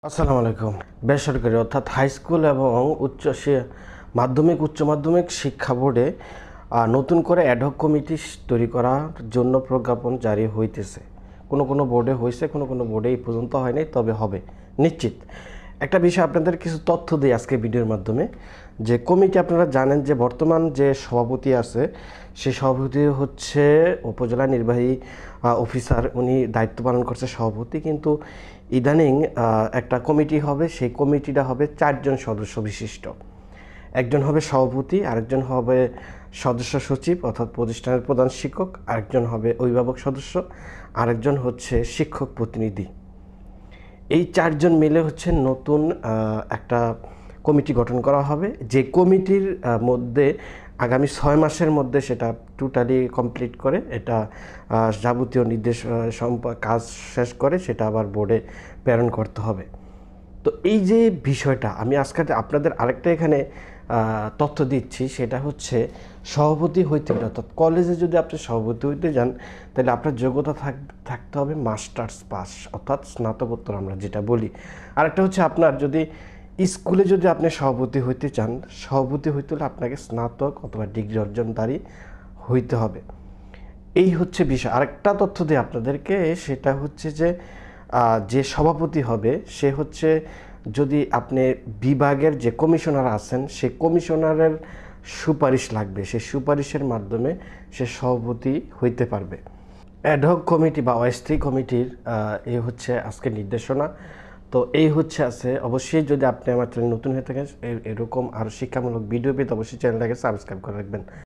আসসালামু আলাইকুম। বেসরকারি অর্থাৎ হাই স্কুল এবং মাধ্যমিক উচ্চ মাধ্যমিক শিক্ষা বোর্ডে নতুন করে অ্যাডহক কমিটি তৈরি করার জন্য প্রজ্ঞাপন জারি হইতেছে। কোনো কোনো বোর্ডে হয়েছে, কোনো কোনো বোর্ডে এই পর্যন্ত হয় নাই, তবে হবে নিশ্চিত। একটা বিষয় আপনাদের কিছু তথ্য দিই আজকে ভিডিওর মাধ্যমে, যে কমিটি আপনারা জানেন যে বর্তমান যে সভাপতি আছে সেই সভাপতি হচ্ছে উপজেলা নির্বাহী অফিসার, উনি দায়িত্ব পালন করছে সভাপতি। কিন্তু ইদানিং একটা কমিটি হবে, সেই কমিটিটা হবে 4 জন সদস্য বিশিষ্ট। একজন হবে সভাপতি, আরেকজন হবে সদস্য সচিব অর্থাৎ প্রতিষ্ঠানের প্রধান শিক্ষক, আরেকজন হবে অভিভাবক সদস্য, আরেকজন হচ্ছে শিক্ষক প্রতিনিধি। এই 4 জন মিলে হচ্ছে নতুন একটা কমিটি গঠন করা হবে, যে কমিটির মধ্যে আগামী 6 মাসের মধ্যে সেটা টোটালি কমপ্লিট করে, এটা যাবতীয় নির্দেশ কাজ শেষ করে সেটা আবার বোর্ডে প্রেরণ করতে হবে। তো এই যে বিষয়টা আমি আজকে আপনাদের আরেকটা এখানে তথ্য দিচ্ছি, সেটা হচ্ছে সভাপতি হইতে গেলে, অর্থাৎ কলেজে যদি আপনি সভাপতি হইতে যান তাহলে আপনার যোগ্যতা থাকতে হবে মাস্টার্স পাস অর্থাৎ স্নাতকোত্তর আমরা যেটা বলি। আরেকটা হচ্ছে আপনার যদি স্কুলে যদি আপনি সভাপতি হইতে চান, সভাপতি হইতে হলে আপনাকে স্নাতক অথবা ডিগ্রি অর্জনকারী হইতে হবে। এই হচ্ছে বিষয়। আরেকটা তথ্য দিই আপনাদেরকে, সেটা হচ্ছে যে সভাপতি হবে সে হচ্ছে, যদি আপনি বিভাগের যে কমিশনার আছেন সেই কমিশনারের সুপারিশ লাগবে, সেই সুপারিশের মাধ্যমে সে সভাপতি হইতে পারবে। অ্যাডহক কমিটি বা অস্থায়ী কমিটির এই হচ্ছে আজকের নির্দেশনা। তো এই হচ্ছে আছে। অবশ্যই যদি আপনি আমার চ্যানেল নতুন হয়ে থাকেন, এরকম আরও শিক্ষামূলক ভিডিও পেতে অবশ্যই চ্যানেলটাকে সাবস্ক্রাইব করে রাখবেন।